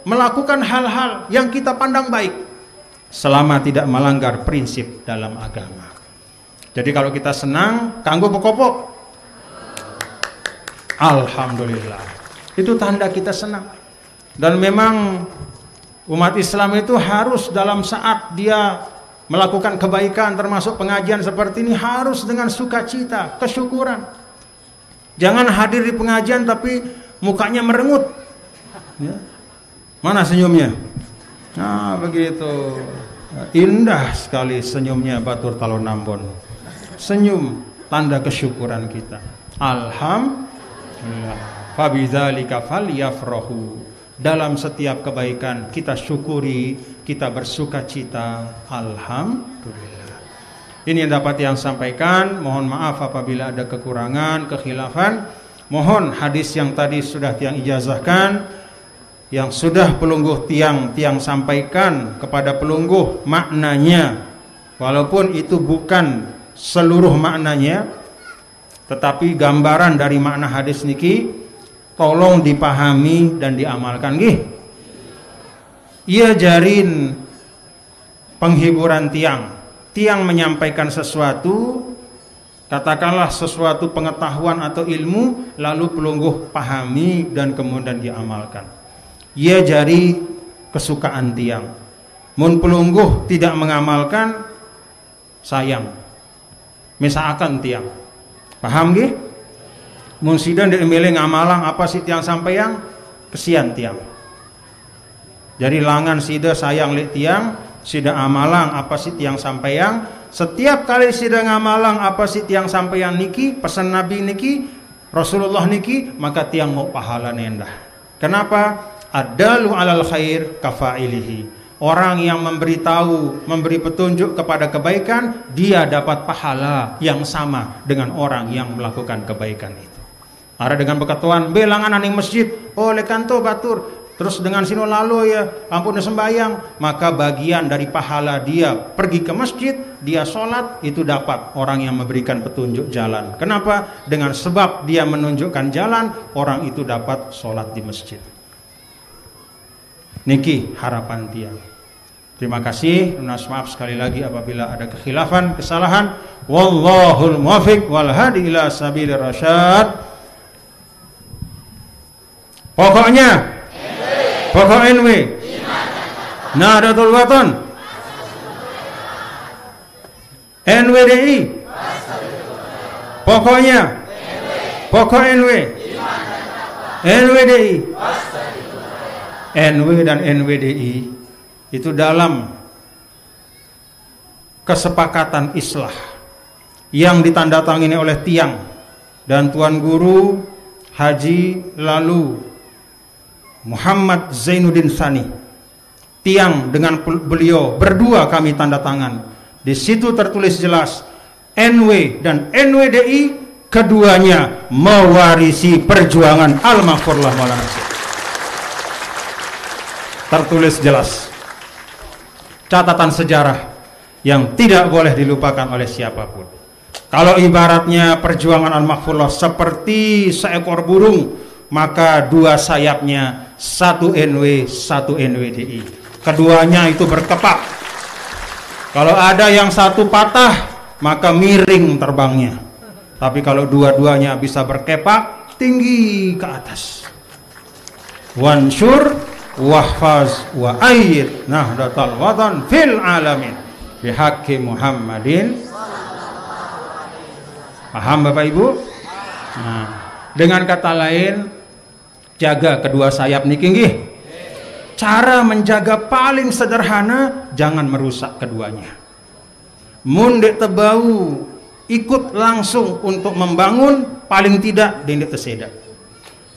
melakukan hal-hal yang kita pandang baik selama tidak melanggar prinsip dalam agama. Jadi kalau kita senang, kanggo pokok-pokok, alhamdulillah, itu tanda kita senang. Dan memang umat Islam itu harus dalam saat dia melakukan kebaikan, termasuk pengajian seperti ini, harus dengan sukacita, kesyukuran. Jangan hadir di pengajian tapi mukanya merengut, ya. Mana senyumnya? Nah, begitu. Indah sekali senyumnya Batur Talon Ambon. Senyum tanda kesyukuran kita. Alhamdulillah. Fabidzalika falyafrahu. Dalam setiap kebaikan kita syukuri, kita bersukacita. Alhamdulillah. Ini yang dapat yang sampaikan. Mohon maaf apabila ada kekurangan, kekhilafan. Mohon hadis yang tadi sudah tiang ijazahkan, yang sudah pelungguh tiang sampaikan kepada pelungguh maknanya, walaupun itu bukan seluruh maknanya, tetapi gambaran dari makna hadis niki tolong dipahami dan diamalkan nggih. Ia jarin penghiburan tiang menyampaikan sesuatu, katakanlah sesuatu pengetahuan atau ilmu, lalu pelungguh pahami dan kemudian diamalkan. Ia jari kesukaan tiang. Mun pelungguh tidak mengamalkan, sayang. Misalkan tiang. Paham nggih? Mun sidan diemile ngamalang apa sih tiang sampaiang, kesian tiang. Jadi langan sida sayang lek tiang, sida amalang apa sih tiang sampaiang. Setiap kali sida ngamalang apa sih tiang sampaiang niki, pesan Nabi niki, Rasulullah niki, maka tiang mau pahala nendah. Kenapa? Adalu alal khair kafailihi. Orang yang memberitahu, memberi petunjuk kepada kebaikan, dia dapat pahala yang sama dengan orang yang melakukan kebaikan itu. Ada dengan bekatuan belangan aning masjid, oleh kanto batur, terus dengan sino lalu ya ampun sembayang, maka bagian dari pahala dia pergi ke masjid, dia sholat, itu dapat orang yang memberikan petunjuk jalan. Kenapa? Dengan sebab dia menunjukkan jalan, orang itu dapat sholat di masjid. Niki harapan tiang. Terima kasih. Maaf sekali lagi apabila ada kekhilafan, kesalahan. Wallahul muwaffiq wal hadi ila sabilir rasyad. Pokoknya pokok NW Nahdlatul Wathon, NWDI, pokoknya pokok NW NWDI, NW dan NWDI itu dalam kesepakatan islah yang ditandatangani oleh tiang dan Tuan Guru Haji lalu Muhammad Zainuddin Sani. Tiang dengan beliau berdua kami tanda tangan. Di situ tertulis jelas NW dan NWDI keduanya mewarisi perjuangan Al-Maghfurlah Maulana Syekh. Tertulis jelas, catatan sejarah yang tidak boleh dilupakan oleh siapapun. Kalau ibaratnya perjuangan Al-Maghfurlah seperti seekor burung, maka dua sayapnya, satu NW, satu NWDI. Keduanya itu berkepak. Kalau ada yang satu patah, maka miring terbangnya. Tapi kalau dua-duanya bisa berkepak, tinggi ke atas. Wansur wahfaz wa ayyid Nahdlatul Wathon fil alamin bihaqqi Muhammadin. Paham Bapak Ibu? Nah, dengan kata lain, jaga kedua sayap niki nggih. Cara menjaga paling sederhana, jangan merusak keduanya. Mun dek tebau ikut langsung untuk membangun, paling tidak dek teseda.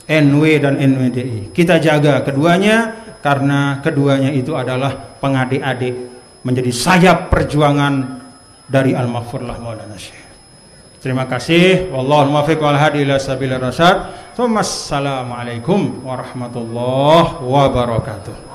NW dan NWDI. Kita jaga keduanya karena keduanya itu adalah pengadik-adik menjadi sayap perjuangan dari Al-Maghfurlah Maulana Syekh. Terima kasih. Wallahul muwaffiq wal hadi ila sabilir rasyad. Assalamualaikum warahmatullahi wabarakatuh.